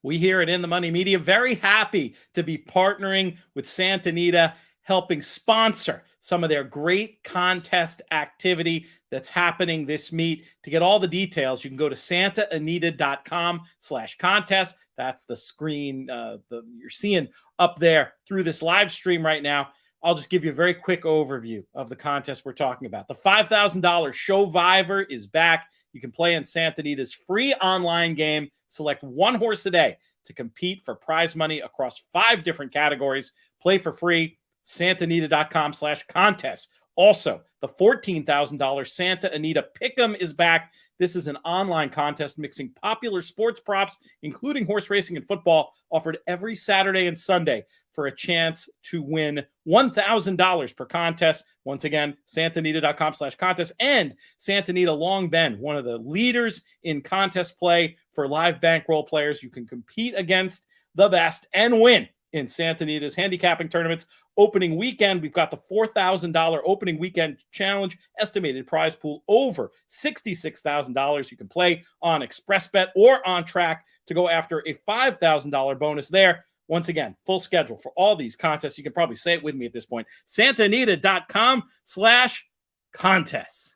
We here at In the Money Media, very happy to be partnering with Santa Anita, helping sponsor some of their great contest activity that's happening this meet. To get all the details, you can go to santaanita.com/contest. That's the screen you're seeing up there through this live stream right now. I'll just give you a very quick overview of the contest we're talking about. The $5,000 Showviver is back. You can play in Santa Anita's free online game. Select one horse a day to compete for prize money across 5 different categories. Play for free, santaanita.com/contest. Also, the $14,000 Santa Anita Pick'em is back. This is an online contest mixing popular sports props, including horse racing and football, offered every Saturday and Sunday for a chance to win $1,000 per contest. Once again, santaanita.com/contest. And Santa Anita Long Bend, one of the leaders in contest play for live bankroll players. You can compete against the best and win in Santa Anita's handicapping tournaments. Opening weekend, we've got the $4,000 opening weekend challenge, estimated prize pool over $66,000. You can play on Express Bet or on track to go after a $5,000 bonus there. Once again, full schedule for all these contests. You can probably say it with me at this point. santaanita.com/contests.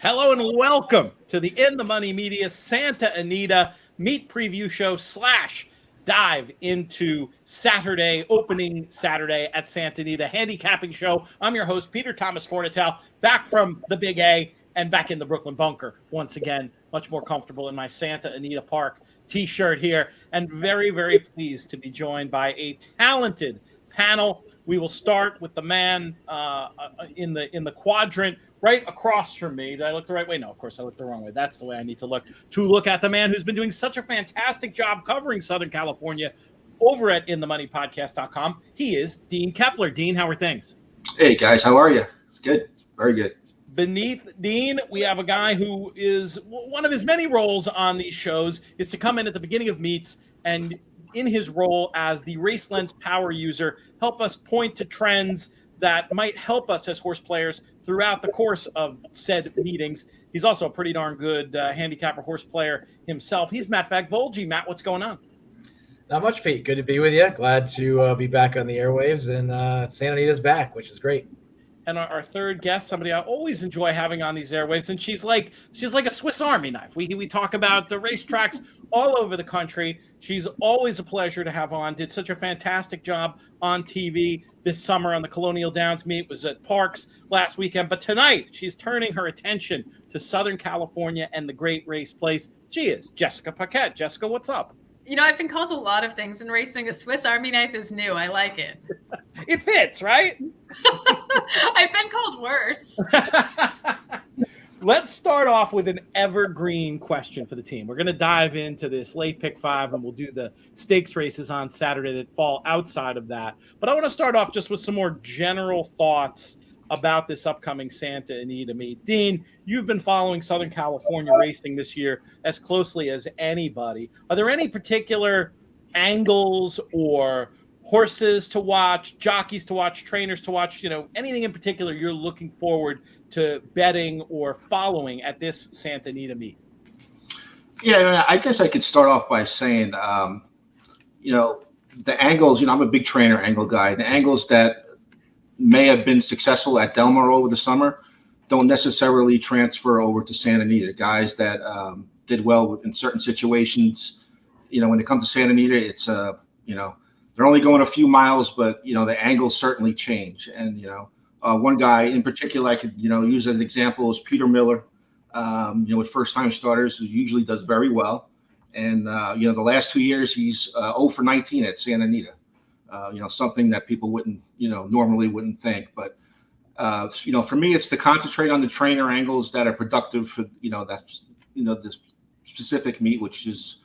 Hello and welcome to the In the Money Media Santa Anita Meet Preview Show / dive into Saturday, opening Saturday at Santa Anita handicapping show. I'm your host, Peter Thomas Fornitel, back from the Big A and back in the Brooklyn bunker. Once again, much more comfortable in my Santa Anita Park t-shirt here, and very, very pleased to be joined by a talented panel. We will start with the man in the quadrant right across from me. Did I look the right way? No, of course I looked the wrong way. That's the way I need to look at the man who's been doing such a fantastic job covering Southern California over at InTheMoneyPodcast.com. He is Dean Keppler. Dean, how are things? Hey, guys. How are you? Good. Very good. Beneath Dean, we have a guy who is one of his many roles on these shows is to come in at the beginning of meets and in his role as the Race Lens power user, help us point to trends that might help us as horse players throughout the course of said meetings. He's also a pretty darn good handicapper horse player himself. He's Matt Vagvolgyi. Matt, what's going on? Not much, Pete. Good to be with you. Glad to be back on the airwaves, and Santa Anita's back, which is great. And our third guest, somebody I always enjoy having on these airwaves, and she's like a Swiss Army knife. We talk about the racetracks all over the country. She's always a pleasure to have on. Did such a fantastic job on TV this summer on the Colonial Downs meet. Was at Parks last weekend. But tonight, she's turning her attention to Southern California and the great race place. She is Jessica Paquette. Jessica, what's up? You know, I've been called a lot of things in racing. A Swiss Army knife is new. I like it. It fits, right? I've been called worse. Let's start off with an evergreen question for the team. We're going to dive into this late pick 5, and we'll do the stakes races on Saturday that fall outside of that. But I want to start off just with some more general thoughts about this upcoming Santa Anita meet. Dean, you've been following Southern California racing this year as closely as anybody. Are there any particular angles or horses to watch, jockeys to watch, trainers to watch, anything in particular you're looking forward to betting or following at this Santa Anita meet? Yeah, I guess I could start off by saying, the angles, I'm a big trainer angle guy. The angles that may have been successful at Del Mar over the summer don't necessarily transfer over to Santa Anita. Guys that did well in certain situations, when it comes to Santa Anita, it's, they're only going a few miles, but, the angles certainly change. And, one guy in particular I could, use as an example is Peter Miller, with first-time starters who usually does very well. And, the last 2 years he's 0 for 19 at Santa Anita. Something that people wouldn't, normally wouldn't think. But, for me, it's to concentrate on the trainer angles that are productive for, this specific meet, which is,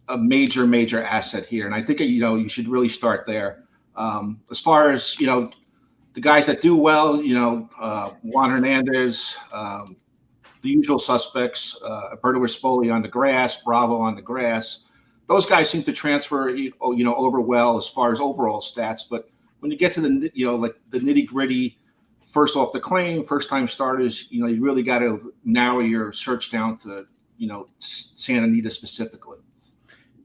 a major asset here. And I think, you should really start there. As far as, the guys that do well, Juan Hernandez, the usual suspects, Alberto Rispoli on the grass, Bravo on the grass. Those guys seem to transfer, over well as far as overall stats. But when you get to the, like the nitty gritty, first off the claim, first time starters, you really got to narrow your search down to, Santa Anita specifically.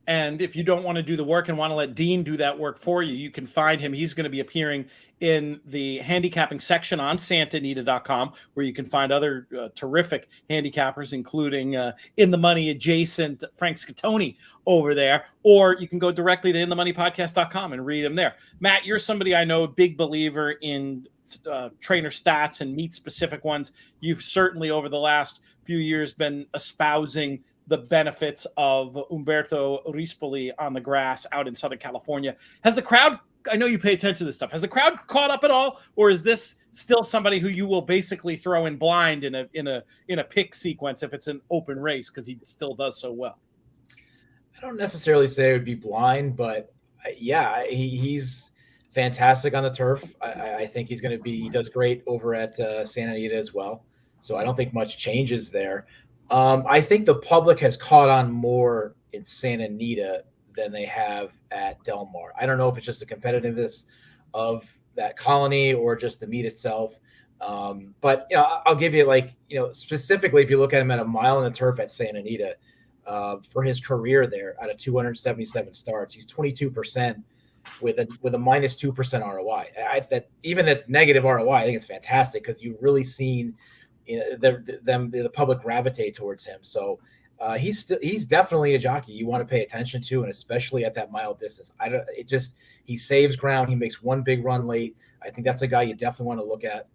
And if you don't want to do the work and want to let Dean do that work for you, you can find him. He's going to be appearing in the handicapping section on santanita.com, where you can find other terrific handicappers, including In the Money adjacent Frank Scattoni over there. Or you can go directly to inthemoneypodcast.com and read him there. Matt, you're somebody I know, a big believer in trainer stats and meet specific ones. You've certainly over the last few years been espousing the benefits of Umberto Rispoli on the grass out in Southern California. Has the crowd, I know you pay attention to this stuff, has the crowd caught up at all? Or is this still somebody who you will basically throw in blind in a pick sequence if it's an open race, because he still does so well? I don't necessarily say it would be blind, but yeah, he's fantastic on the turf. I think he's going to be, he does great over at Santa Anita as well. So I don't think much changes there. I think the public has caught on more in Santa Anita than they have at Del Mar. I don't know if it's just the competitiveness of that colony or just the meet itself. But I'll give you specifically if you look at him at a mile in the turf at Santa Anita for his career there out of 277 starts, he's 22% with a -2% ROI. That's negative ROI. I think it's fantastic because you've really seen the public gravitate towards him. So he's definitely a jockey you want to pay attention to, and especially at that mile distance. He saves ground. He makes one big run late. I think that's a guy you definitely want to look at.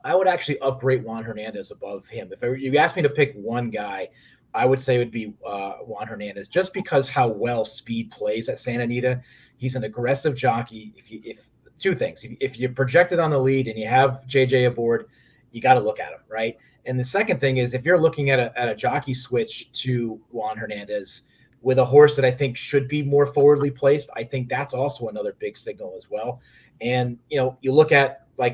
I would actually upgrade Juan Hernandez above him. If you asked me to pick one guy, I would say it would be Juan Hernandez, just because how well speed plays at Santa Anita. He's an aggressive jockey. If two things, if you project it on the lead and you have JJ aboard, you got to look at him, right? And the second thing is, if you're looking at a jockey switch to Juan Hernandez with a horse that I think should be more forwardly placed, I think that's also another big signal as well. And you look at, for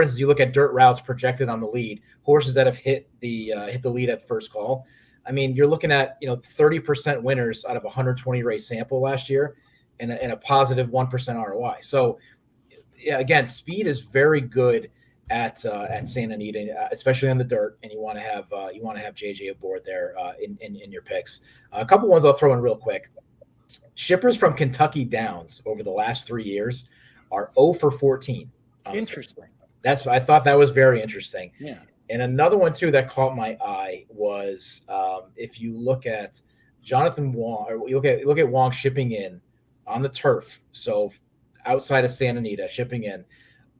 instance, you look at dirt routes projected on the lead, horses that have hit the lead at first call. I mean, you're looking at 30% winners out of 120 race sample last year, and a positive 1% ROI. So yeah, again, speed is very good at Santa Anita, especially on the dirt, and you want to have JJ aboard there in your picks. A couple ones I'll throw in real quick. Shippers from Kentucky Downs over the last 3 years are 0 for 14. Interesting. I thought that was very interesting. Yeah. And another one too that caught my eye was if you look at Jonathan Wong, or you look at Wong shipping in on the turf, so outside of Santa Anita, shipping in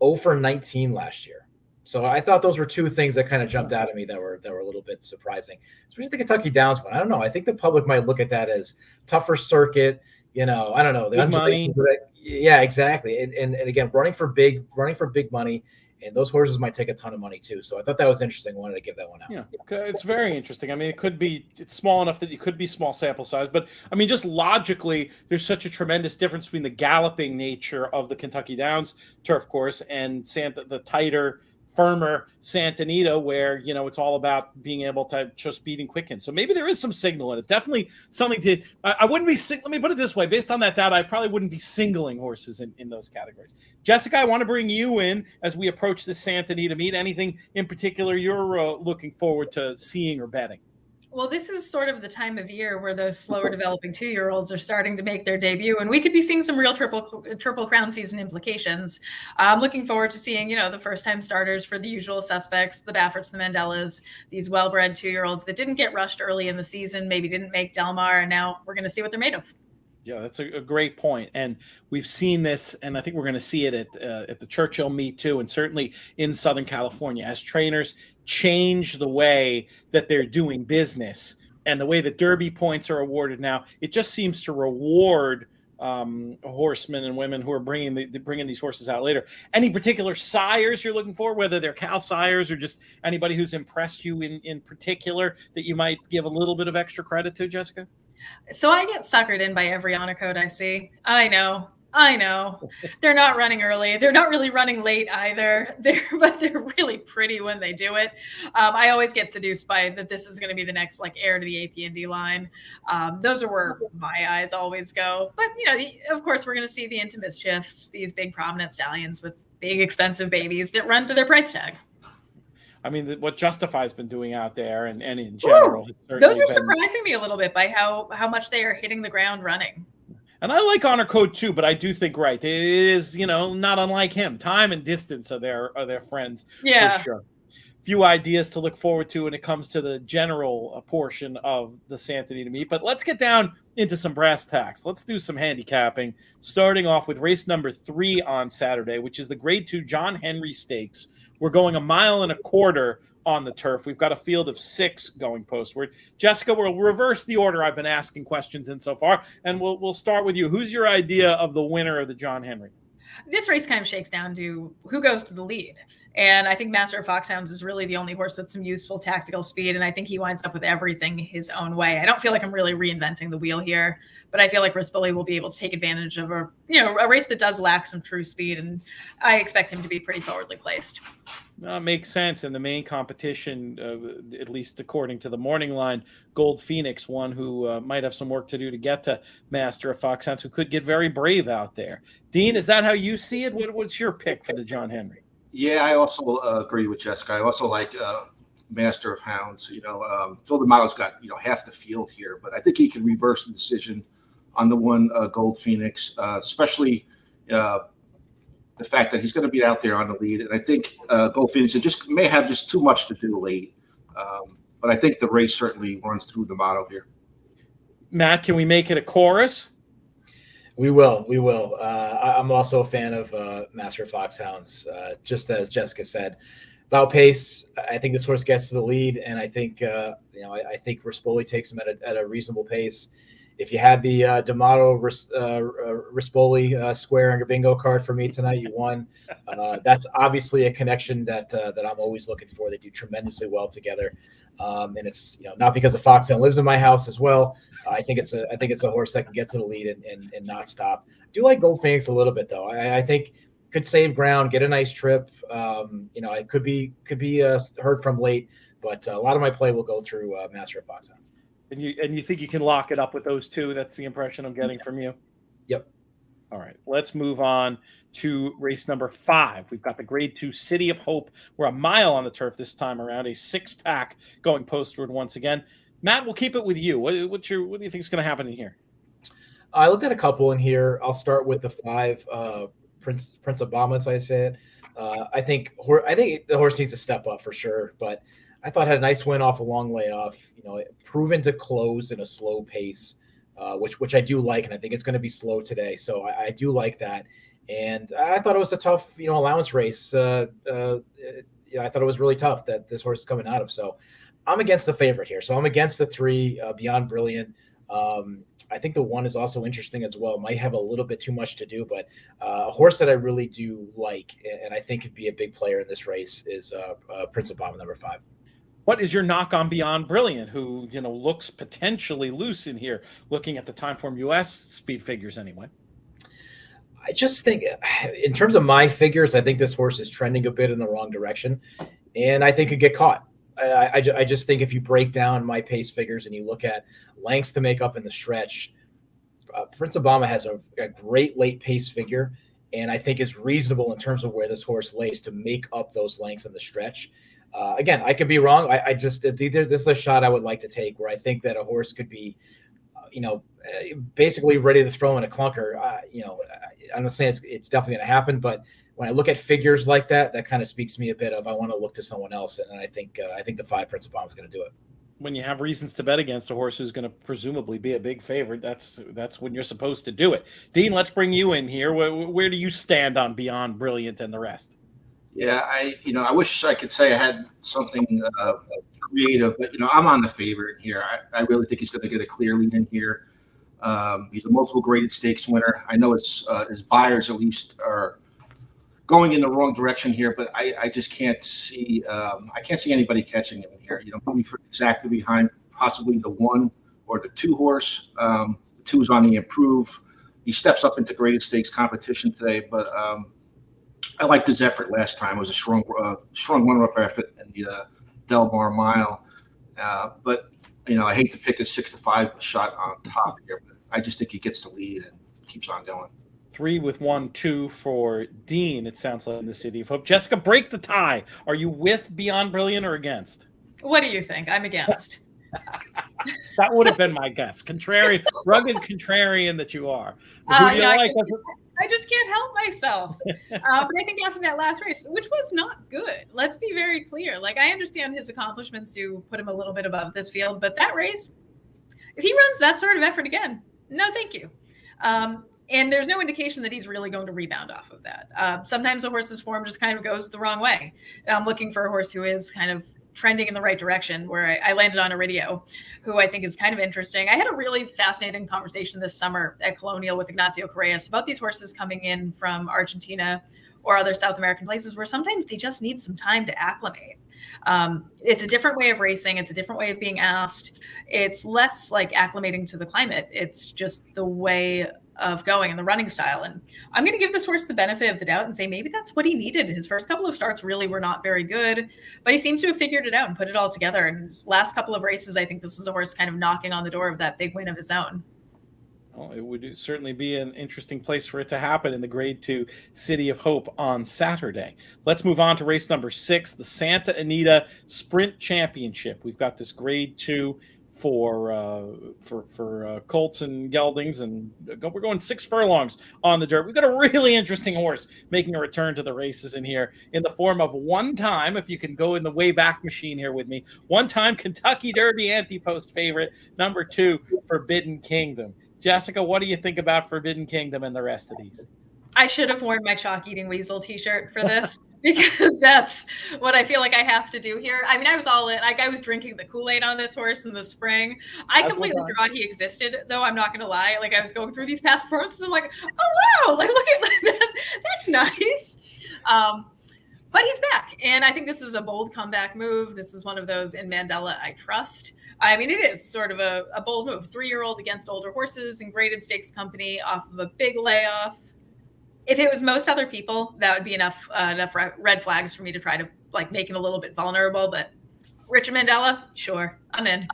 0 for 19 last year. So I thought those were two things that kind of jumped out at me that were a little bit surprising, especially the Kentucky Downs one. I don't know. I think the public might look at that as tougher circuit. I don't know. The money. Yeah, exactly. And again, running for big money. And those horses might take a ton of money too. So I thought that was interesting. I wanted to give that one out. Yeah, it's very interesting. I mean, it's small enough that it could be small sample size, but I mean, just logically, there's such a tremendous difference between the galloping nature of the Kentucky Downs turf course and the tighter, firmer Santa Anita, where it's all about being able to show speed and quicken. So maybe there is some signal in it. Definitely something to. I wouldn't be. Let me put it this way: based on that data, I probably wouldn't be singling horses in those categories. Jessica, I want to bring you in as we approach this Santa Anita meet. Anything in particular you're looking forward to seeing or betting? Well, this is sort of the time of year where those slower developing 2-year-olds are starting to make their debut, and we could be seeing some real triple crown season implications. I'm looking forward to seeing, the first time starters for the usual suspects, the Bafferts, the Mandelas, these well-bred 2-year-olds that didn't get rushed early in the season, maybe didn't make Del Mar, and now we're going to see what they're made of. Yeah, that's a great point. And we've seen this, and I think we're going to see it at the Churchill meet too, and certainly in Southern California, as trainers change the way that they're doing business and the way that Derby points are awarded now. It just seems to reward horsemen and women who are bringing these horses out later. Any particular sires you're looking for, whether they're Cal sires or just anybody who's impressed you in particular that you might give a little bit of extra credit to, Jessica? So I get suckered in by every honor code I see. I know. I know. They're not running early. They're not really running late either. But they're really pretty when they do it. I always get seduced by that this is going to be the next like heir to the AP&D line. Those are where my eyes always go. But, of course, we're going to see the Into Mischiefs, these big prominent stallions with big expensive babies that run to their price tag. I mean, what Justify's been doing out there and in general. Those are surprising me a little bit by how much they are hitting the ground running. And I like Honor Code too, but I do think it is, not unlike him. Time and distance are their friends. Yeah. For sure. Few ideas to look forward to when it comes to the general portion of the Santa Anita meet. But let's get down into some brass tacks. Let's do some handicapping, starting off with race number 3 on Saturday, which is the Grade 2 John Henry Stakes. We're going 1.25 miles on the turf. We've got a field of 6 going postward. Jessica, we'll reverse the order I've been asking questions in so far, and we'll start with you. Who's your idea of the winner of the John Henry? This race kind of shakes down to who goes to the lead. And I think Master of Foxhounds is really the only horse with some useful tactical speed. And I think he winds up with everything his own way. I don't feel like I'm really reinventing the wheel here, but I feel like Rispoli will be able to take advantage of a race that does lack some true speed. And I expect him to be pretty forwardly placed. Makes sense. In the main competition, at least according to the morning line, Gold Phoenix, one who might have some work to do to get to Master of Foxhounds, who could get very brave out there. Dean, is that how you see it? What's your pick for the John Henry? Yeah, I also agree with Jessica. I also like Master of Hounds. Phil D'Amato's got half the field here, but I think he can reverse the decision on the one Gold Phoenix, especially the fact that he's going to be out there on the lead. And I think Gold Phoenix may have just too much to do late. But I think the race certainly runs through D'Amato here. Matt, can we make it a chorus? We will. I'm also a fan of Master of Foxhounds, just as Jessica said. About pace, I think this horse gets to the lead, and I think I think Rispoli takes him at a reasonable pace. If you had the D'Amato Rispoli square on your bingo card for me tonight, you won. That's obviously a connection that I'm always looking for. They do tremendously well together, and it's not because of Foxhound lives in my house as well. I think it's a horse that can get to the lead and not stop. I do like Gold Phoenix a little bit though. I think could save ground, get a nice trip. It could be heard from late, but a lot of my play will go through Master of Foxhounds. And you think you can lock it up with those two? That's the impression I'm getting from you. Yep. All right, let's move on to race number 5. We've got the Grade 2 City of Hope. We're 1 mile on the turf this time around, a 6-pack going postward once again. Matt, we'll keep it with you. What do you think is going to happen in here? I looked at a couple in here. I'll start with the 5 Prince Obama, as I said. I think the horse needs to step up for sure, but I thought had a nice win off a long layoff. Proven to close in a slow pace, which I do like, and I think it's going to be slow today. So I do like that, and I thought it was a tough allowance race. I thought it was really tough that this horse is coming out of. So I'm against the favorite here. So I'm against the 3 Beyond Brilliant. I think the 1 is also interesting as well. Might have a little bit too much to do, but a horse that I really do like, and I think could be a big player in this race is Prince Obama, number 5. What is your knock on Beyond Brilliant, who looks potentially loose in here, looking at the Timeform US speed figures anyway? I just think, in terms of my figures, I think this horse is trending a bit in the wrong direction, and I think it could get caught. I just think if you break down my pace figures and you look at lengths to make up in the stretch, Prince Obama has a great late pace figure, and I think is reasonable in terms of where this horse lays to make up those lengths in the stretch. Again, I could be wrong. This is a shot I would like to take where I think that a horse could be, basically ready to throw in a clunker. I'm not saying it's definitely going to happen, but when I look at figures like that, that kind of speaks to me a bit of I want to look to someone else, and I think the 5 Prince Obama is going to do it. When you have reasons to bet against a horse who's going to presumably be a big favorite, that's when you're supposed to do it. Dean, let's bring you in here. Where do you stand on Beyond Brilliant and the rest? Yeah, I wish I could say I had something creative, but I'm on the favorite here. I really think he's going to get a clear lead in here. He's a multiple graded stakes winner. I know his buyers at least are going in the wrong direction here, but I just can't see anybody catching him in here. Maybe for exactly behind possibly the 1 or the 2 horse. The 2's on the improve. he steps up into graded stakes competition today. But I liked his effort last time. It was a strong runner-up effort in the Del Mar Mile. But I hate to pick a 6-5 shot on top here, but I just think he gets the lead and keeps on going. 3 with 1-2 for Dean, it sounds like, in the City of Hope. Jessica, break the tie. Are you with Beyond Brilliant or against? What do you think? I'm against. That would have been my guess. Rugged contrarian that you are. Who do you like? I just can't help myself. But I think after that last race, which was not good, let's be very clear. Like, I understand his accomplishments do put him a little bit above this field, but that race, if he runs that sort of effort again, no thank you. And there's no indication that he's really going to rebound off of that. Sometimes a horse's form just kind of goes the wrong way. And I'm looking for a horse who is kind of trending in the right direction, where I landed on Iridio, who I think is kind of interesting. I had a really fascinating conversation this summer at Colonial with Ignacio Correas about these horses coming in from Argentina or other South American places where sometimes they just need some time to acclimate. It's a different way of racing. It's a different way of being asked. It's less like acclimating to the climate. It's just the way of going and the running style. And I'm going to give this horse the benefit of the doubt and say maybe that's what he needed. His first couple of starts really were not very good, but he seems to have figured it out and put it all together. And his last couple of races, I think this is a horse kind of knocking on the door of that big win of his own. Well, it would certainly be an interesting place for it to happen in the Grade 2 City of Hope on Saturday. Let's move on to race number 6, the Santa Anita Sprint Championship. We've got this Grade 2 for colts and geldings, and we're going 6 furlongs on the dirt. We've got a really interesting horse making a return to the races in here in the form of one-time, if you can go in the way back machine here with me, one-time Kentucky Derby anti-post favorite, number 2, Forbidden Kingdom. Jessica, what do you think about Forbidden Kingdom and the rest of these? I should have worn my chalk eating weasel t-shirt for this because that's what I feel like I have to do here. I mean, I was all in. Like, I was drinking the Kool-Aid on this horse in the spring. I completely forgot he existed, though. I'm not going to lie. Like, I was going through these past performances. I'm like, oh, wow. Like, look at that. That's nice. But he's back. And I think this is a bold comeback move. This is one of those in Mandela I trust. I mean, it is sort of a bold move. 3-year-old against older horses in graded stakes company off of a big layoff. If it was most other people, that would be enough red flags for me to try to like make him a little bit vulnerable. But Richard Mandela, sure, I'm in.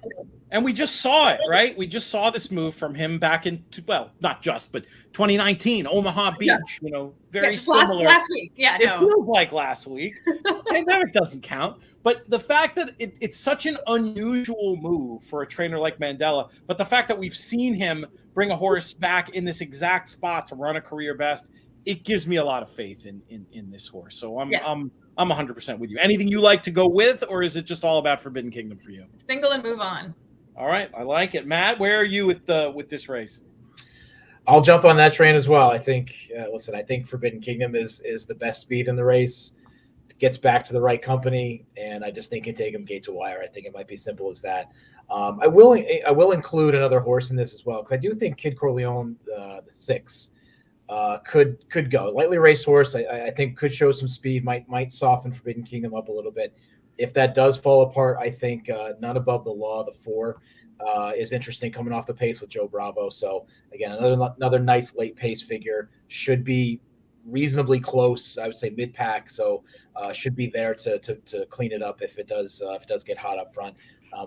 And we just saw it, right? We just saw this move from him back in, well, not just, but 2019, Omaha Beach. Yes. Very similar. Last week, yeah. It feels like last week. And then it doesn't count. But the fact that it's such an unusual move for a trainer like Mandela, but the fact that we've seen him bring a horse back in this exact spot to run a career best, it gives me a lot of faith in this horse. So I'm 100% with you. Anything you like to go with, or is it just all about Forbidden Kingdom for you? Single and move on. All right, I like it. Matt, where are you with this race? I'll jump on that train as well. I think, I think Forbidden Kingdom is the best speed in the race. It gets back to the right company, and I just think you take him gate to wire. I think it might be simple as that. I will include another horse in this as well, because I do think Kid Corleone, the 6, could go. Lightly raced horse, I think could show some speed, might soften Forbidden Kingdom up a little bit. If that does fall apart, I think None Above the Law, the 4, is interesting coming off the pace with Joe Bravo. So again, another nice late pace figure, should be reasonably close. I would say mid pack. So should be there to clean it up if it does get hot up front.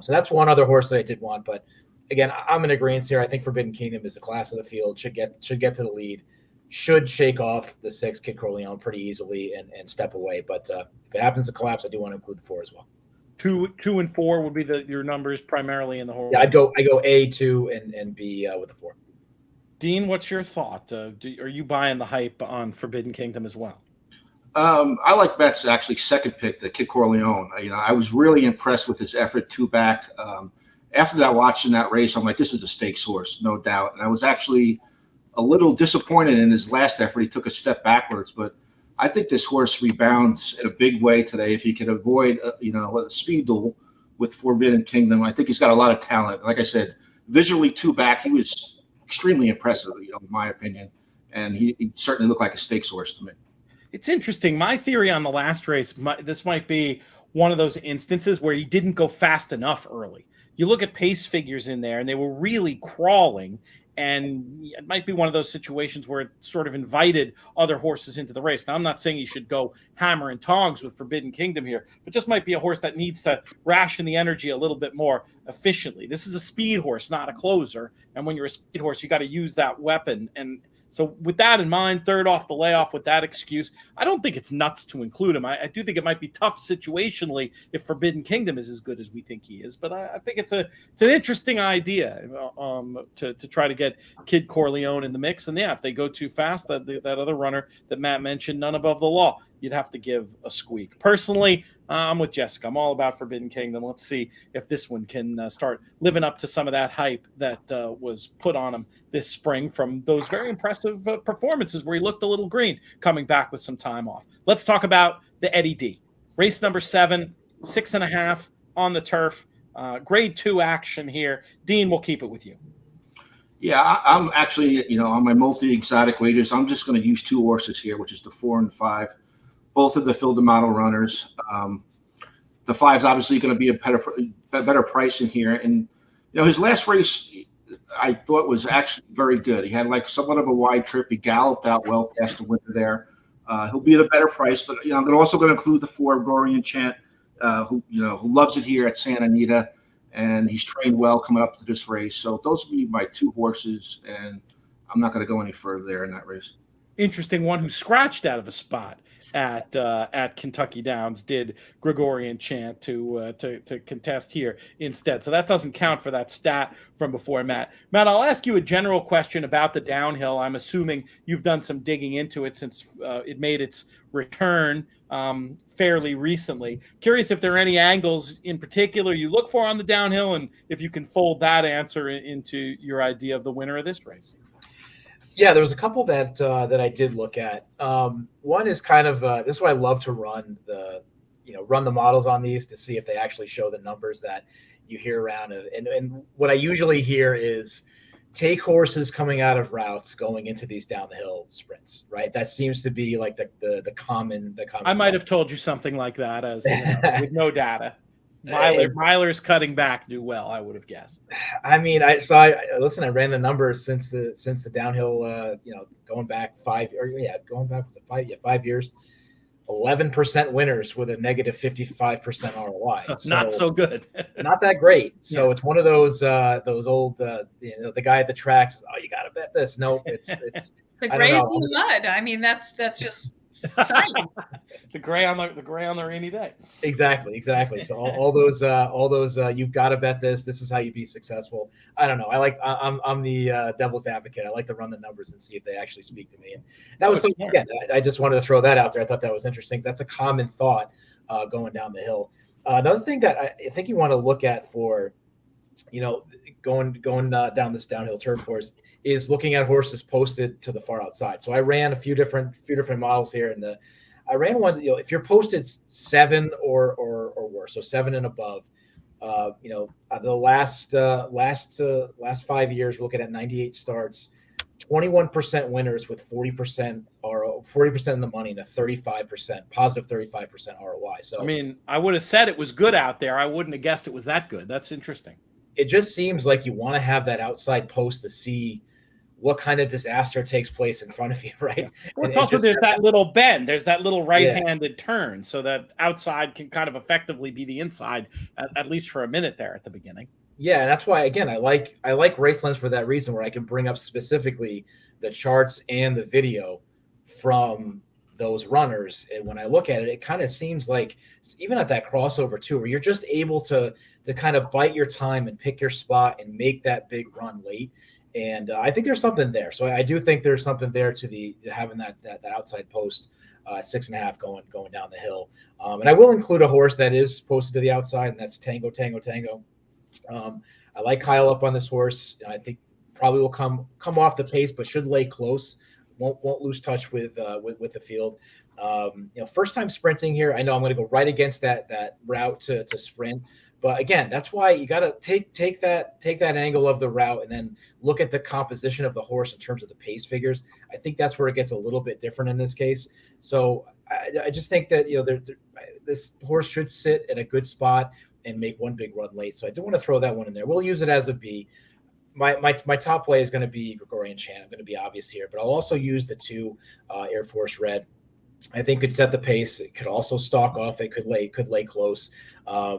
So that's one other horse that I did want, but again, I'm in agreement here. I think Forbidden Kingdom is the class of the field, should get to the lead, should shake off the 6 Kid Corleone pretty easily and step away. But if it happens to collapse, I do want to include the 4 as well. 2 and 4 would be your numbers primarily in the whole. Yeah, I go A, 2 and B with the 4. Dean, what's your thought? Are you buying the hype on Forbidden Kingdom as well? I like Matt's actually second pick, the Kid Corleone. I was really impressed with his effort 2 back. After that, watching that race, I'm like, this is a stakes horse, no doubt. And I was actually a little disappointed in his last effort. He took a step backwards, but I think this horse rebounds in a big way today. If he can avoid, a speed duel with Forbidden Kingdom, I think he's got a lot of talent. Like I said, visually 2 back, he was extremely impressive, in my opinion. And he certainly looked like a stakes horse to me. It's interesting. My theory on the last race, this might be one of those instances where he didn't go fast enough early. You look at pace figures in there, and they were really crawling. And it might be one of those situations where it sort of invited other horses into the race. Now, I'm not saying you should go hammer and tongs with Forbidden Kingdom here, but just might be a horse that needs to ration the energy a little bit more efficiently. This is a speed horse, not a closer. And when you're a speed horse, you got to use that weapon. And so with that in mind, third off the layoff with that excuse, I don't think it's nuts to include him. I do think it might be tough situationally if Forbidden Kingdom is as good as we think he is. But I think it's an interesting idea to try to get Kid Corleone in the mix. And yeah, if they go too fast, that other runner that Matt mentioned, None Above the Law, you'd have to give a squeak. Personally, I'm with Jessica. I'm all about Forbidden Kingdom. Let's see if this one can start living up to some of that hype that was put on him this spring from those very impressive performances where he looked a little green coming back with some time off. Let's talk about the Eddie D. Race number 7, 6.5 on the turf. Grade 2 action here. Dean, we'll keep it with you. Yeah, I'm actually, on my multi-exotic wagers, I'm just going to use 2 horses here, which is the 4 and 5. Both of the field model runners. The 5's obviously going to be a better price in here. And, his last race I thought was actually very good. He had like somewhat of a wide trip. He galloped out well past the winter there. He'll be at a better price. But, I'm also going to include the 4, Gregorian Chant, who loves it here at Santa Anita. And he's trained well coming up to this race. So those will be my 2 horses. And I'm not going to go any further there in that race. Interesting one who scratched out of a spot at Kentucky Downs did Gregorian Chant to contest here instead. So that doesn't count for that stat from before, Matt. Matt, I'll ask you a general question about the downhill. I'm assuming you've done some digging into it since it made its return fairly recently. Curious if there are any angles in particular you look for on the downhill, and if you can fold that answer into your idea of the winner of this race. Yeah, there was a couple that I did look at. One is kind of this is why I love to run the models on these to see if they actually show the numbers that you hear around. And what I usually hear is take horses coming out of routes going into these down the hill sprints, right? That seems to be like the common. I might have told you something like that as with no data. Myler's cutting back do well, I would have guessed. I mean, I ran the numbers since the downhill, going back 5 years, 11% winners with a negative 55% ROI. So not so good. Not that great. So It's one of those old, the guy at the tracks. Oh, you got to bet this. No, it's the grays in the mud. I mean, that's just science. the gray on the rainy day. Exactly. So all those you've got to bet this. This is how you be successful. I don't know. I'm the devil's advocate. I like to run the numbers and see if they actually speak to me. And that was something, again, I just wanted to throw that out there. I thought that was interesting. That's a common thought going down the hill. Another thing that I think you want to look at for, going down this downhill turf course is looking at horses posted to the far outside. So I ran a few different models here, and I ran one. If you're posted 7 or worse, so 7 and above, the last 5 years, we're looking at 98 starts, 21% winners with 40% or 40% of the money and a positive 35% ROI. So I mean, I would have said it was good out there. I wouldn't have guessed it was that good. That's interesting. It just seems like you want to have that outside post to see what kind of disaster takes place in front of you, right? Well, also there's that little bend. There's that little right-handed turn, so that outside can kind of effectively be the inside, at least for a minute there at the beginning. Yeah, and that's why, again, I like Race Lens for that reason, where I can bring up specifically the charts and the video from those runners. And when I look at it, it kind of seems like even at that crossover too, where you're just able to kind of bite your time and pick your spot and make that big run late. And I think there's something there. So I do think there's something there to having that outside post 6.5 going down the hill. And I will include a horse that is posted to the outside, and that's Tango. I like Kyle up on this horse. I think probably will come off the pace, but should lay close. Won't lose touch with the field. First time sprinting here. I know I'm going to go right against that route to sprint. But again, that's why you got to take that angle of the route and then look at the composition of the horse in terms of the pace figures. I think that's where it gets a little bit different in this case. So I just think that this horse should sit at a good spot and make one big run late. So I do want to throw that one in there. We'll use it as a B. my top play is going to be Gregorian Chant. I'm going to be obvious here, but I'll also use the 2 Air Force Red. I think could set the pace. It could also stalk off. It could lay close. I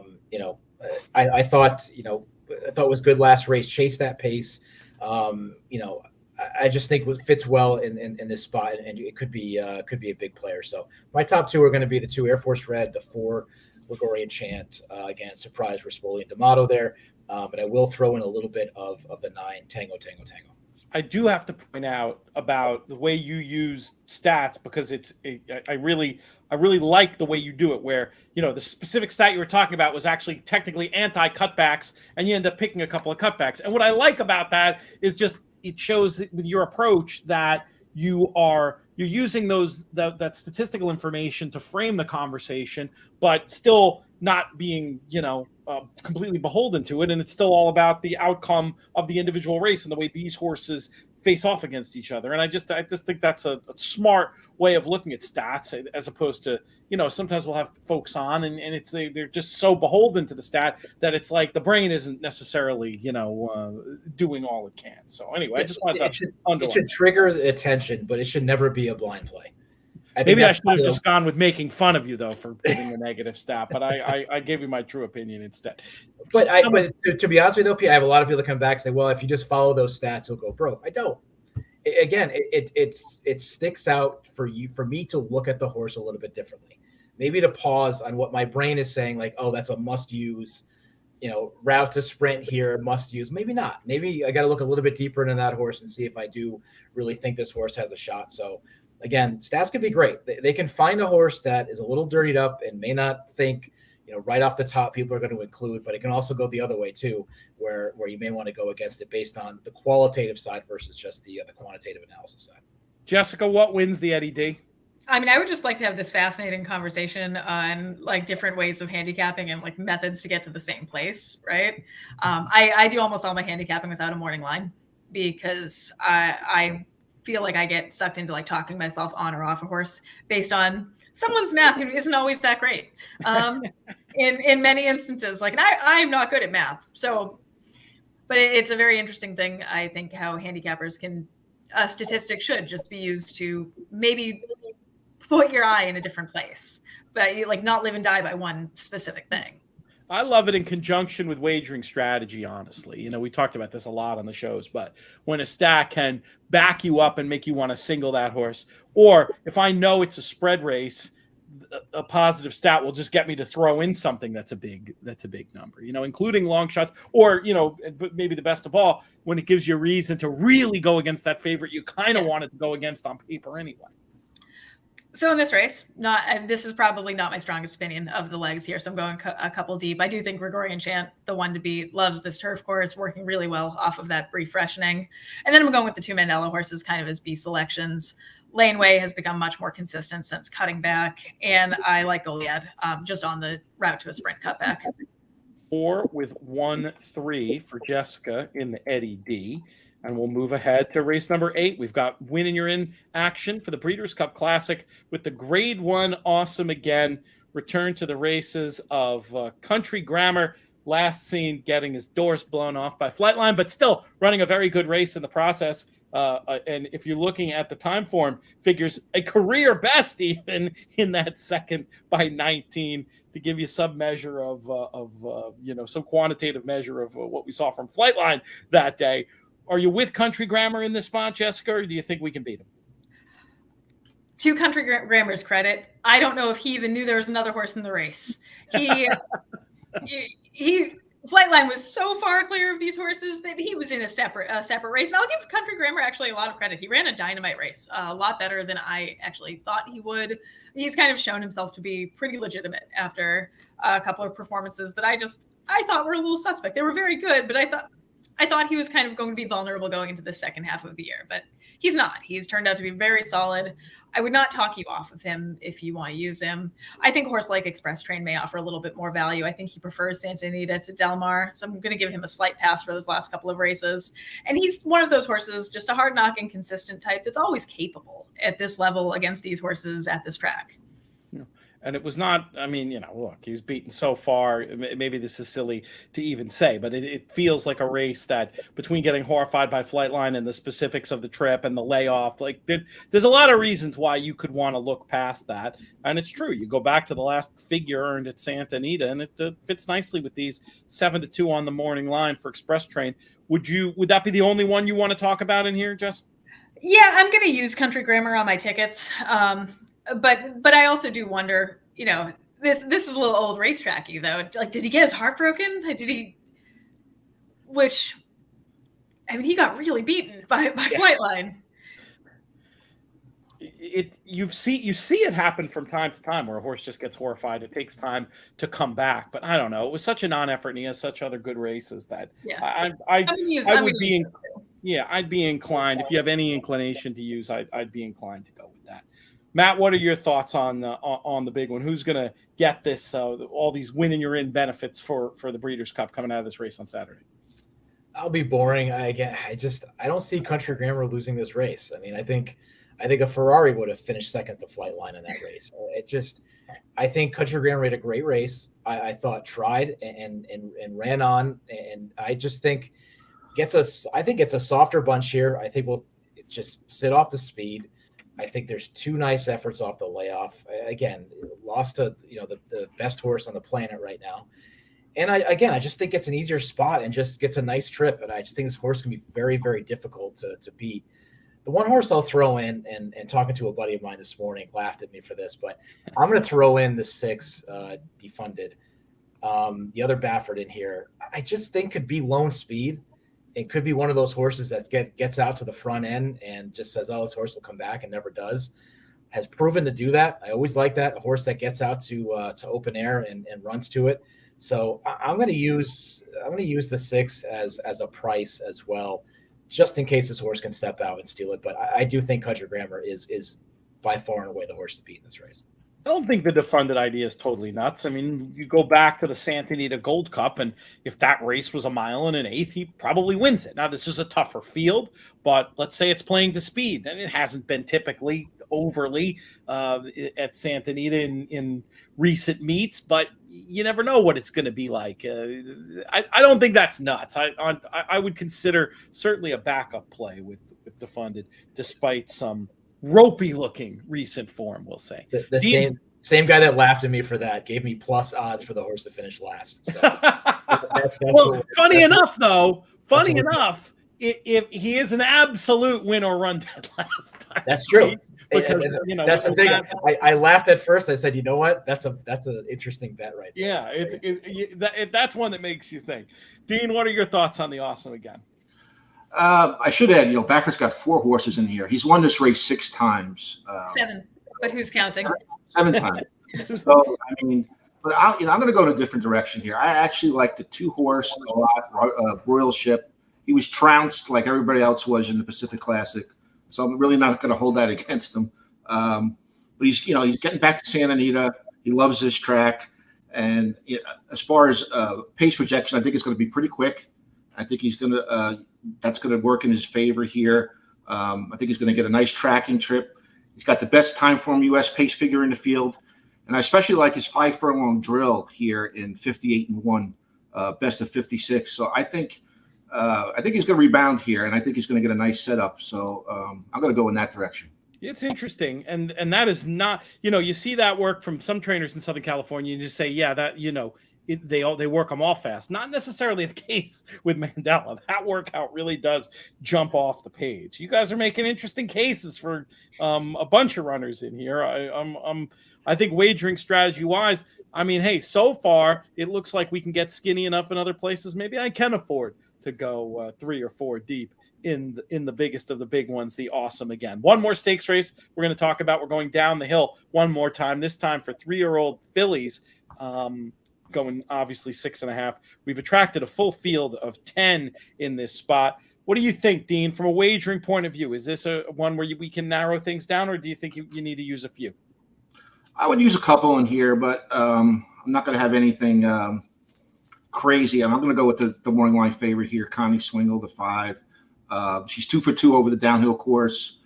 thought it was good last race. Chase that pace. I just think it fits well in this spot, and it could be a big player. So my top 2 are going to be the 2 Air Force Red, the 4 Gregorian Chant. Again, surprise Rispoli and D'Amato there, but I will throw in a little bit of the 9 Tango. I do have to point out about the way you use stats, because I really like the way you do it, where, the specific stat you were talking about was actually technically anti-cutbacks, and you end up picking a couple of cutbacks. And what I like about that is just it shows with your approach that you're using that statistical information to frame the conversation, but still not being, completely beholden to it. And it's still all about the outcome of the individual race and the way these horses face off against each other. And I just think that's a smart way of looking at stats, as opposed to, sometimes we'll have folks on and they're just so beholden to the stat that it's like the brain isn't necessarily, doing all it can. So anyway, I just wanted to underline. It should trigger attention, but it should never be a blind play. Maybe I should have just gone with making fun of you, though, for giving the negative stat, but I gave you my true opinion instead. But to be honest with you, though, I have a lot of people that come back and say, well, if you just follow those stats, you'll go broke. I don't. Again, it sticks out for me to look at the horse a little bit differently. Maybe to pause on what my brain is saying, like, oh, that's a must use, route to sprint here, must use. Maybe not. Maybe I got to look a little bit deeper into that horse and see if I do really think this horse has a shot. So again, stats can be great. They can find a horse that is a little dirtied up and may not think, right off the top people are going to include, but it can also go the other way too, where you may want to go against it based on the qualitative side versus just the quantitative analysis side. Jessica, what wins the Eddie D? I mean, I would just like to have this fascinating conversation on like different ways of handicapping and like methods to get to the same place, right? I do almost all my handicapping without a morning line, because I feel like I get sucked into like talking myself on or off a horse based on someone's math who isn't always that great. In many instances, like, and I'm not good at math. So, but it's a very interesting thing. I think how handicappers statistics should just be used to maybe put your eye in a different place, but you like not live and die by one specific thing. I love it in conjunction with wagering strategy, honestly. We talked about this a lot on the shows, but when a stat can back you up and make you want to single that horse, or if I know it's a spread race, a positive stat will just get me to throw in something that's a big number, including long shots, or, but maybe the best of all, when it gives you a reason to really go against that favorite you kind of wanted to go against on paper anyway. So in this race, this is probably not my strongest opinion of the legs here, so I'm going a couple deep. I do think Gregorian Chant, the one to beat, loves this turf course, working really well off of that brief freshening. And then I'm going with the 2 Mandela horses kind of as B selections. Laneway has become much more consistent since cutting back, and I like Goliad just on the route to a sprint cutback. 4 with 1-3 for Jessica in the Eddie D. And we'll move ahead to race number 8. We've got Win and You're In action for the Breeders' Cup Classic with the Grade 1 Awesome Again return to the races of Country Grammar. Last seen getting his doors blown off by Flightline, but still running a very good race in the process. And if you're looking at the time form, figures a career best even in that second by 19 to give you some measure of some quantitative measure of what we saw from Flightline that day. Are you with Country Grammar in this spot, Jessica, or do you think we can beat him? To Country Grammar's credit, I don't know if he even knew there was another horse in the race. He Flightline was so far clear of these horses that he was in a separate race. And I'll give Country Grammar actually a lot of credit. He ran a dynamite race, a lot better than I actually thought he would. He's kind of shown himself to be pretty legitimate after a couple of performances that I thought were a little suspect. They were very good, but I thought he was kind of going to be vulnerable going into the second half of the year, but he's not. He's turned out to be very solid. I would not talk you off of him if you want to use him. I think a horse like Express Train may offer a little bit more value. I think he prefers Santa Anita to Del Mar, so I'm going to give him a slight pass for those last couple of races. And he's one of those horses, just a hard-knocking, consistent type that's always capable at this level against these horses at this track. And it was not, I mean, look, he was beaten so far. Maybe this is silly to even say, but it feels like a race that between getting horrified by Flightline and the specifics of the trip and the layoff, like there's a lot of reasons why you could want to look past that. And it's true. You go back to the last figure earned at Santa Anita, and it fits nicely with these 7-2 on the morning line for Express Train. Would that be the only one you want to talk about in here, Jess? Yeah, I'm going to use Country Grammar on my tickets. But I also do wonder, this is a little old racetracky though. Like, did he get his heart broken? He got really beaten by Flightline. You see it happen from time to time where a horse just gets horrified. It takes time to come back, but I don't know. It was such a non-effort, and he has such other good races that I'd be inclined. If you have any inclination to use, I'd be inclined to go with that. Matt, what are your thoughts on the big one? Who's going to get this? All these win you're in benefits for the Breeders' Cup coming out of this race on Saturday. I'll be boring. I don't see Country Grammar losing this race. I mean, I think a Ferrari would have finished second to Flightline in that race. I think Country Grammar had a great race. I thought tried and ran on, and I just think it's a softer bunch here. I think we'll just sit off the speed. I think there's two nice efforts off the layoff. Again, lost to the best horse on the planet right now. And I just think it's an easier spot and just gets a nice trip. And I just think this horse can be very, very difficult to beat. The one horse I'll throw in, and talking to a buddy of mine this morning, laughed at me for this, but I'm going to throw in the 6 Defunded. The other Baffert in here, I just think could be lone speed. It could be one of those horses that gets out to the front end and just says, oh, this horse will come back, and never does. Has proven to do that. I always like that, a horse that gets out to open air and runs to it. So I'm going to use the 6 as a price as well, just in case this horse can step out and steal it. But I do think Country Grammar is by far and away the horse to beat in this race. I don't think the Defunded idea is totally nuts. I mean, you go back to the Santa Anita Gold Cup, and if that race was 1 mile and an eighth, he probably wins it. Now, this is a tougher field, but let's say it's playing to speed, and it hasn't been typically overly at Santa Anita in recent meets, but you never know what it's going to be like. I don't think that's nuts. I would consider certainly a backup play with Defunded, despite some ropey-looking recent form, we'll say. The same guy that laughed at me for that gave me plus odds for the horse to finish last. So well, funny enough, if he is an absolute win or run dead last time. That's true. Right? Because, that's the thing. I laughed at first. I said, you know what? That's an interesting bet right there. Yeah, that's one that makes you think. Dean, what are your thoughts on the Awesome again? I should add, Baffert's got 4 horses in here. He's won this race 6 times. 7, but who's counting? 7 times. So, I mean, but I'm going to go in a different direction here. I actually like the 2 horse a lot, Royal Ship. He was trounced like everybody else was in the Pacific Classic. So I'm really not going to hold that against him. But he's getting back to Santa Anita. He loves this track. And as far as pace projection, I think it's going to be pretty quick. I think he's going to that's going to work in his favor here. I think he's going to get a nice tracking trip. He's got the best time form U.S. pace figure in the field. And I especially like his 5 furlong drill here in 58-1, best of 56. So I think he's going to rebound here, and I think he's going to get a nice setup. So I'm going to go in that direction. It's interesting, and that is not, you see that work from some trainers in Southern California. You just say, yeah, that they work them all fast. Not necessarily the case with Mandela. That workout really does jump off the page. You guys are making interesting cases for a bunch of runners in here. I think wagering strategy wise, I mean, hey, so far it looks like we can get skinny enough in other places. Maybe I can afford to go 3 or 4 deep in the biggest of the big ones, the Awesome again. One more stakes race we're going to talk about. We're going down the hill one more time, this time for 3-year-old fillies, going obviously 6.5. We've attracted a full field of 10 in this spot. What do you think, Dean, from a wagering point of view? Is this a one where we can narrow things down, or do you think you need to use a few? I would use a couple in here, but I'm not going to have anything crazy. I'm going to go with the morning line favorite here, Connie Swingle, the 5. She's 2 for 2 over the downhill course.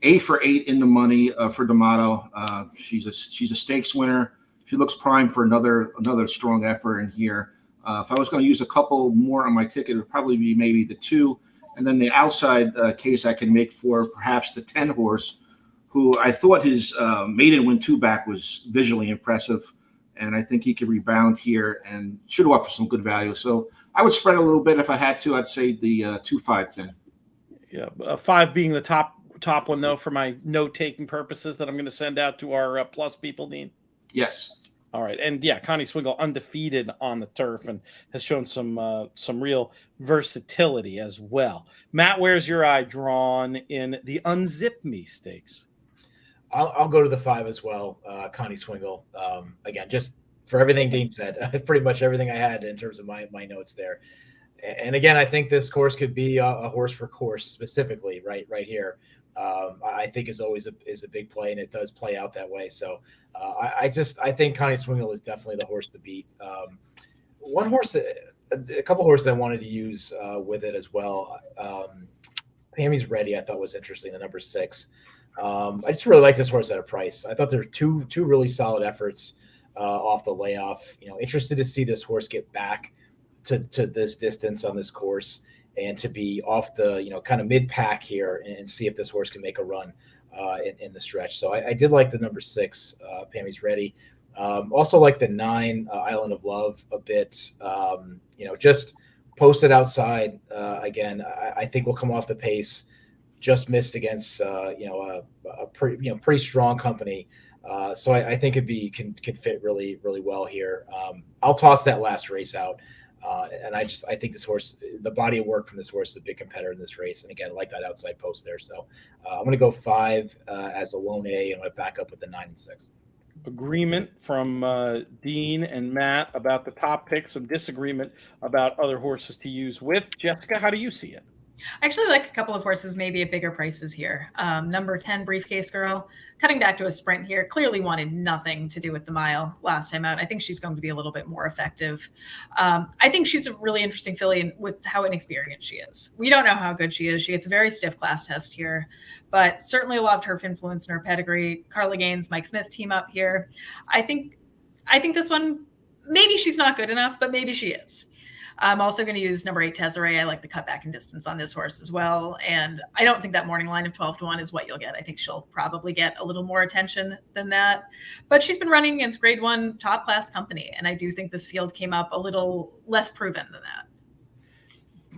8 for 8 in the money for D'Amato. She's a stakes winner. She looks primed for another strong effort in here. If I was going to use a couple more on my ticket, it would probably be maybe the 2, and then the outside case I can make for perhaps the 10 horse, who I thought his maiden win 2 back was visually impressive, and I think he could rebound here and should offer some good value. So I would spread a little bit if I had to. I'd say the 2, 5, 10. Yeah, 5 being the top one though for my note taking purposes that I'm going to send out to our plus people, Dean. Yes. All right, and yeah, Connie Swingle undefeated on the turf and has shown some real versatility as well. Matt, where's your eye drawn in the Unzip Me Stakes? I'll go to the 5 as well. Connie Swingle. Again, just for everything Dean said, pretty much everything I had in terms of my notes there. And again, I think this course could be a horse for course specifically right here. I think is always a big play, and it does play out that way. So I think Connie Swingle is definitely the horse to beat. One horse, a couple horses I wanted to use with it as well. Pammy's Ready I thought was interesting, the number 6. I just really like this horse at a price. I thought there were two really solid efforts off the layoff. Interested to see this horse get back to this distance on this course and to be off the kind of mid pack here and see if this horse can make a run in the stretch. So I did like the number 6, Pammy's Ready. Also like the 9, Island of Love a bit. Just posted outside again. I think we'll come off the pace. Just missed against a pretty strong company. So I think it can fit really, really well here. I'll toss that last race out. And I think this horse, the body of work from this horse is a big competitor in this race. And again, I like that outside post there. So I'm going to go 5 as a lone A, and I'm going to back up with the 9 and 6. Agreement from Dean and Matt about the top picks, some disagreement about other horses to use with. Jessica, how do you see it? I actually like a couple of horses maybe at bigger prices here. Number 10, Briefcase Girl, cutting back to a sprint here, clearly wanted nothing to do with the mile last time out. I think she's going to be a little bit more effective. I think she's a really interesting filly with how inexperienced she is. We don't know how good she is. She gets a very stiff class test here, but certainly a lot of turf influence in her pedigree. Carly Gaines, Mike Smith team up here. I think this one, maybe she's not good enough, but maybe she is. I'm also going to use number 8, Tezeray. I like the cutback in distance on this horse as well. And I don't think that morning line of 12-1 is what you'll get. I think she'll probably get a little more attention than that. But she's been running against grade 1 top class company. And I do think this field came up a little less proven than that.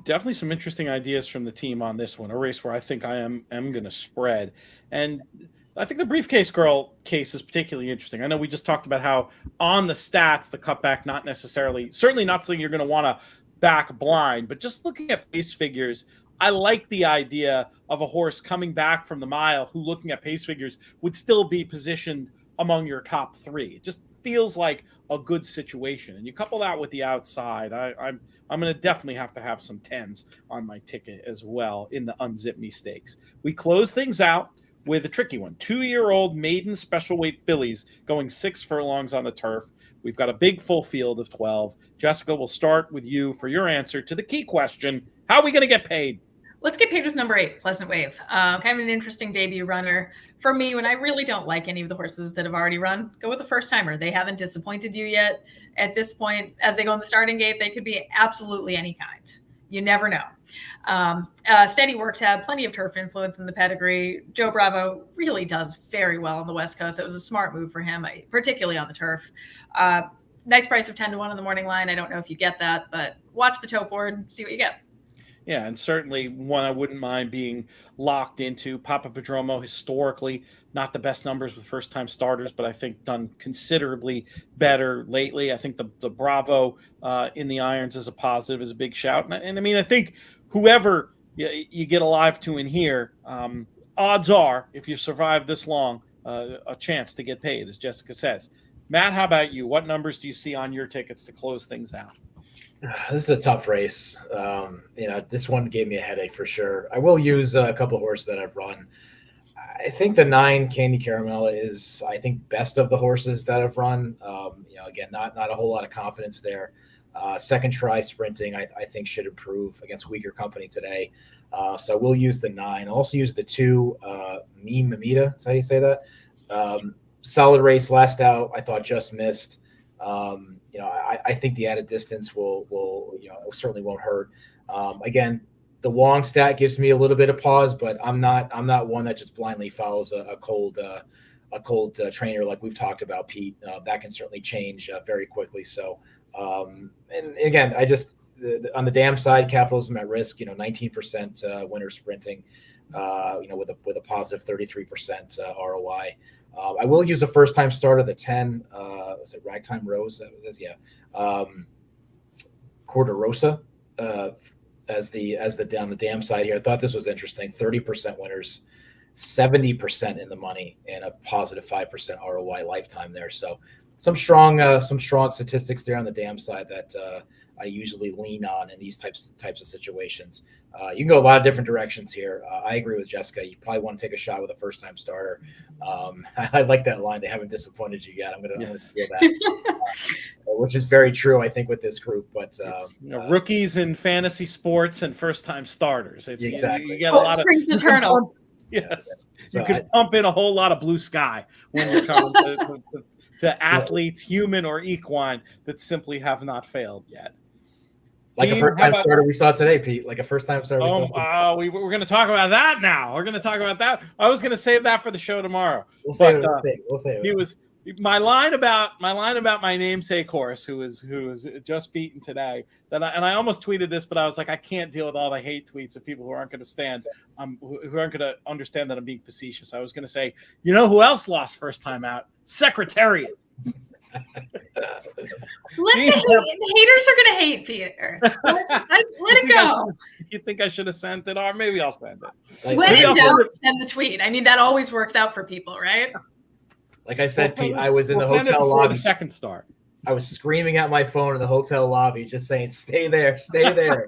Definitely some interesting ideas from the team on this one, a race where I think I am going to spread. And I think the Briefcase Girl case is particularly interesting. I know we just talked about how on the stats, the cutback, certainly not something you're going to want to back blind, but just looking at pace figures, I like the idea of a horse coming back from the mile who, looking at pace figures, would still be positioned among your top 3. It just feels like a good situation. And you couple that with the outside, I'm going to definitely have to have some 10s on my ticket as well in the Unzip Me Stakes. We close things out with a tricky one. 2-year-old maiden special weight fillies going 6 furlongs on the turf. We've got a big full field of 12. Jessica, we'll start with you for your answer to the key question. How are we going to get paid? Let's get paid with number 8, Pleasant Wave. Kind of an interesting debut runner. For me, when I really don't like any of the horses that have already run, go with a first-timer. They haven't disappointed you yet. At this point, as they go in the starting gate, they could be absolutely any kind. You never know. Steady work tab, plenty of turf influence in the pedigree. Joe Bravo really does very well on the West Coast. It was a smart move for him, particularly on the turf. Nice price of 10-1 on the morning line. I don't know if you get that, but watch the tote board, see what you get. Yeah, and certainly one I wouldn't mind being locked into. Papa Padromo, historically, not the best numbers with first-time starters, but I think done considerably better lately. I think the Bravo in the irons is a positive, is a big shout. And I mean, I think whoever you get alive to in here, odds are, if you survive this long, a chance to get paid, as Jessica says. Matt, how about you? What numbers do you see on your tickets to close things out? This is a tough race. This one gave me a headache for sure. I will use a couple of horses that I've run. I think the 9 Candy Caramel is, I think, best of the horses that I've run. Again, not a whole lot of confidence there. Second try sprinting, I think, should improve against weaker company today. So we'll use the 9. I'll also use the 2, Mamita. Is how you say that? Solid race last out. I thought just missed. I think the added distance will certainly won't hurt. Again, the Wong stat gives me a little bit of pause, but I'm not one that just blindly follows a cold trainer like we've talked about, Pete. That can certainly change very quickly. So, and again, I just on the dam side, capitalism at risk. 19% winner sprinting. With a positive 33% ROI. I will use a first-time starter, the 10. Was it Ragtime Rose? That was, yeah. Corderosa as the on the dam side here. I thought this was interesting. 30% winners, 70% in the money, and a positive 5% ROI lifetime there. So some strong statistics there on the dam side that I usually lean on in these types of situations. You can go a lot of different directions here. I agree with Jessica. You probably want to take a shot with a first-time starter. I like that line. They haven't disappointed you yet. I'm going to steal that, which is very true, I think, with this group. But rookies in fantasy sports and first-time starters. It's, exactly. You get a lot of eternal. Yes, so you can pump in a whole lot of blue sky when you're coming to athletes, human or equine, that simply have not failed yet. Like Dean, a first-time starter we saw today, Pete. Like a first-time starter. We're going to talk about that now. We're going to talk about that. I was going to save that for the show tomorrow. We'll save it. He was my line about my namesake horse, who was just beaten today. I almost tweeted this, but I was like, I can't deal with all the hate tweets of people who aren't going to stand, who aren't going to understand that I'm being facetious. I was going to say, who else lost first time out? Secretariat. The haters are gonna hate, Peter. Let it go. You think I should have sent it, or maybe I'll send it. When in doubt, send the tweet. I mean, that always works out for people, right? Like I said, Pete, I was in the hotel lobby. The second start. I was screaming at my phone in the hotel lobby, just saying, "Stay there, stay there."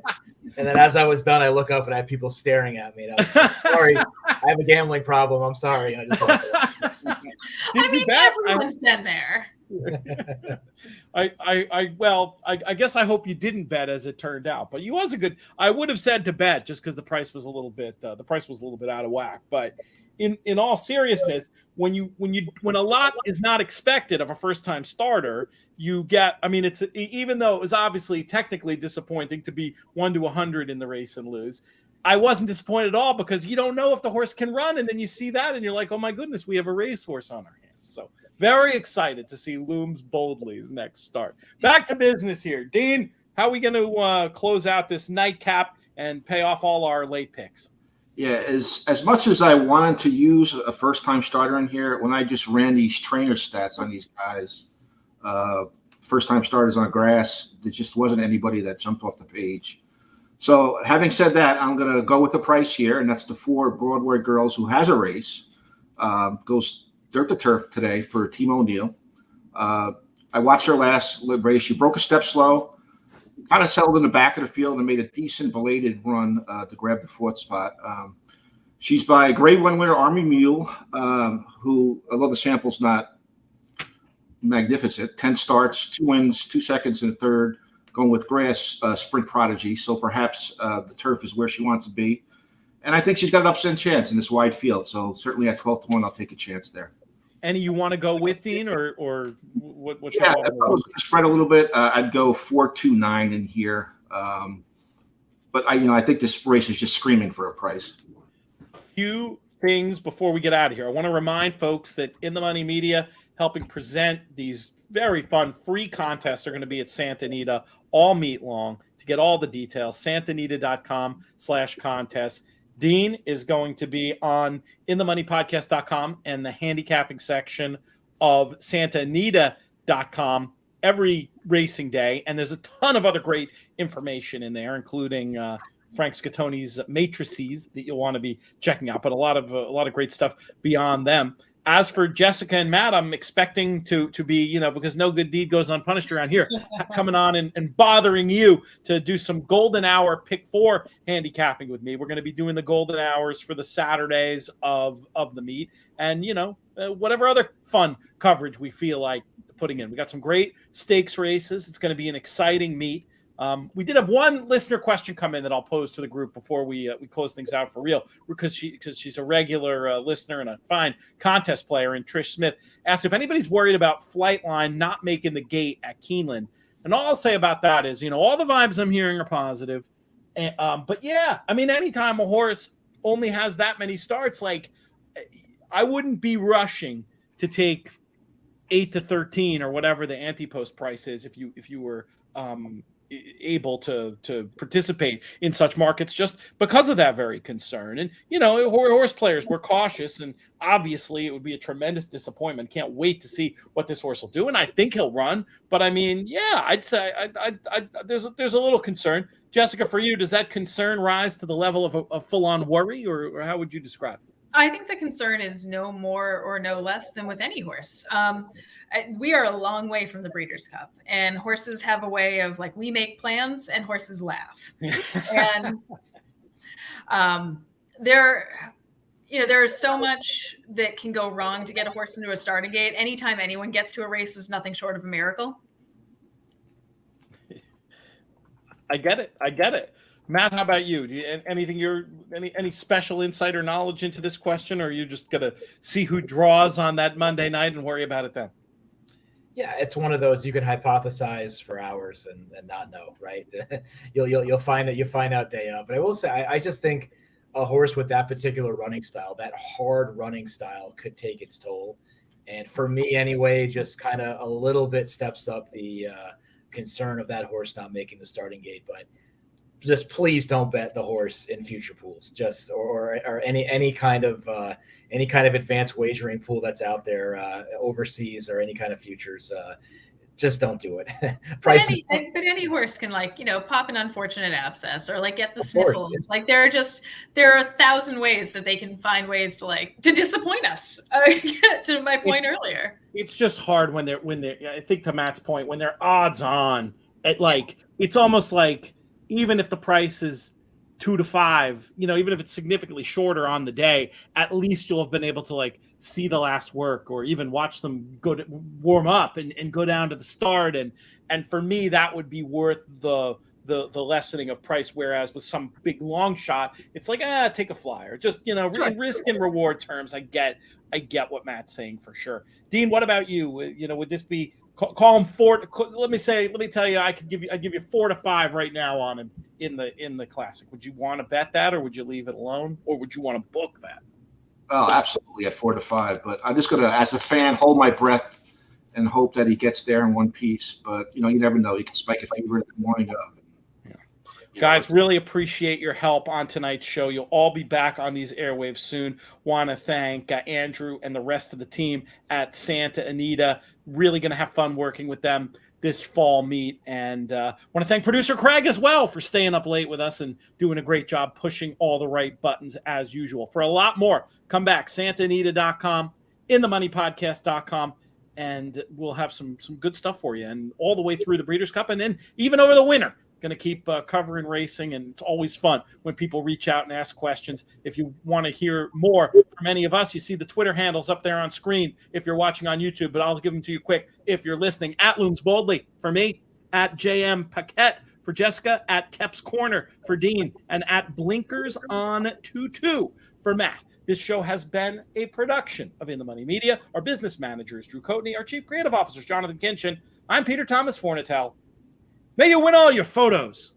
And then as I was done, I look up and I have people staring at me. And I was sorry, I have a gambling problem. I'm sorry. I mean, everyone's been there. I guess I hope you didn't bet, as it turned out, but I would have said to bet just because the price was a little bit out of whack. But in all seriousness, when a lot is not expected of a first time starter, you get, it's even though it was obviously technically disappointing to be 1 to 100 in the race and lose, I wasn't disappointed at all, because you don't know if the horse can run, and then you see that and you're like, oh my goodness, we have a racehorse on our hands. So very excited to see Looms Boldly's next start. Back to business here. Dean, how are we going to close out this nightcap and pay off all our late picks? Yeah, as much as I wanted to use a first-time starter in here, when I just ran these trainer stats on these guys, first-time starters on grass, there just wasn't anybody that jumped off the page. So having said that, I'm going to go with the price here, and that's the 4 Broadway Girls, who has a race, goes dirt to turf today for Team O'Neill. I watched her last race. She broke a step slow, kind of settled in the back of the field, and made a decent belated run to grab the 4th spot. She's by Grade 1 winner Army Mule, who, although the sample's not magnificent, 10 starts, 2 wins, 2 seconds, and a third, going with grass sprint prodigy. So perhaps the turf is where she wants to be. And I think she's got an upset chance in this wide field. So certainly at 12 to 1, I'll take a chance there. Any you want to go with, Dean, or what's your if I was going to spread a little bit, I'd go 4-2-9 in here. But I think this race is just screaming for a price. Few things before we get out of here. I want to remind folks that In the Money Media, helping present these very fun free contests, are going to be at Santa Anita all meet long. To get all the details, santanita.com/contests. Dean is going to be on inthemoneypodcast.com and the handicapping section of santaanita.com every racing day. And there's a ton of other great information in there, including Frank Scottoni's matrices that you'll want to be checking out, but a lot of great stuff beyond them. as for Jessica and Matt, I'm expecting to be, because no good deed goes unpunished around here, coming on and bothering you to do some golden hour pick 4 handicapping with me. We're going to be doing the golden hours for the Saturdays of the meet, and whatever other fun coverage we feel like putting in. We got some great stakes races. It's going to be an exciting meet. We did have one listener question come in that I'll pose to the group before we close things out for real, because she's a regular listener and a fine contest player. And Trish Smith asked if anybody's worried about Flightline not making the gate at Keeneland. And all I'll say about that is, all the vibes I'm hearing are positive. And, but yeah, I mean, anytime a horse only has that many starts, like, I wouldn't be rushing to take 8 to 13 or whatever the anti-post price is if you were able to participate in such markets, just because of that very concern. And horse players, we're cautious, and obviously it would be a tremendous disappointment. Can't wait to see what this horse will do, and I think he'll run. But I mean, yeah, I'd say there's a little concern. Jessica, for you, does that concern rise to the level of a full-on worry, or how would you describe it? I think the concern is no more or no less than with any horse. We are a long way from the Breeders' Cup, and horses have a way of, like, we make plans and horses laugh. And there's so much that can go wrong to get a horse into a starting gate. Anytime anyone gets to a race is nothing short of a miracle. I get it. Matt, how about you? Any special insight or knowledge into this question, or are you just gonna see who draws on that Monday night and worry about it then? Yeah, it's one of those you can hypothesize for hours and not know, right? you'll find out day of. But I will say, I just think a horse with that particular running style, that hard running style, could take its toll. And for me, anyway, just kind of a little bit steps up the concern of that horse not making the starting gate. But just please don't bet the horse in future pools, just or any kind of advanced wagering pool that's out there overseas, or any kind of futures. Just don't do it. But any horse can, pop an unfortunate abscess, or get the sniffles. Course, yeah. There are 1,000 ways that they can find ways to disappoint us. To my point earlier, it's just hard when they're. I think to Matt's point, when they're odds on, it's almost like, even if the price is 2 to 5, even if it's significantly shorter on the day, at least you'll have been able to see the last work, or even watch them go to warm up and go down to the start. And for me, that would be worth the lessening of price. Whereas with some big long shot, it's like, take a flyer. Just, risk and reward terms. I get what Matt's saying for sure. Dean, what about you? Would this be, call him 4? Let me tell you, I'd give you 4 to 5 right now on him in the classic. Would you want to bet that, or would you leave it alone, or would you want to book that? Oh, absolutely at 4 to 5. But I'm just gonna, as a fan, hold my breath and hope that he gets there in one piece. But you never know. He can spike a fever the morning of. Guys, really appreciate your help on tonight's show. You'll all be back on these airwaves soon. Want to thank Andrew and the rest of the team at Santa Anita. Really going to have fun working with them this fall meet. And want to thank producer Craig as well for staying up late with us and doing a great job pushing all the right buttons as usual. For a lot more, come back, santaanita.com, inthemoneypodcast.com, and we'll have some good stuff for you. And all the way through the Breeders' Cup, and then even over the winter. Going to keep covering racing, and it's always fun when people reach out and ask questions. If you want to hear more from any of us, you see the Twitter handles up there on screen if you're watching on YouTube, but I'll give them to you quick if you're listening. At Looms Boldly for me, at JM Paquette for Jessica, at Kep's Corner for Dean, and at Blinkers on 22 for Matt. This show has been a production of In the Money Media. Our business manager is Drew Coatney. Our chief creative officer is Jonathan Kinchin. I'm Peter Thomas Fornatel. May you win all your photos.